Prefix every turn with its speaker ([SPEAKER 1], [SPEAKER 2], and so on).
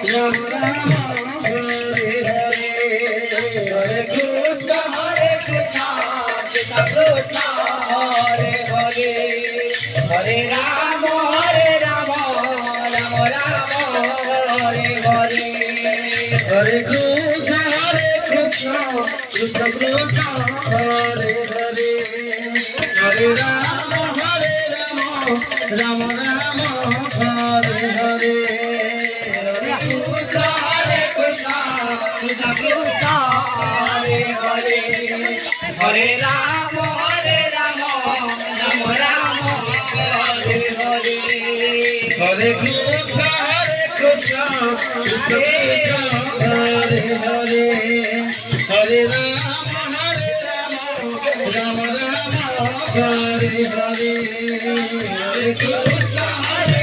[SPEAKER 1] Ram Ram Hare Hare Hare Krishna Krishna Krishna Hare Hare Hare Ram Ram Ram Hare Hare Hare Krishna Krishna Krishna Hare Hare Hare Ram Ram Ram Hare Hare Hare Krishna Krishna Krishna Hare Hare Hare Ram Ram Ram Hare Hare Hare Krishna Krishna Krishna Hare Hare Hare Ram Ram Ram Hare Hare Hare Krishna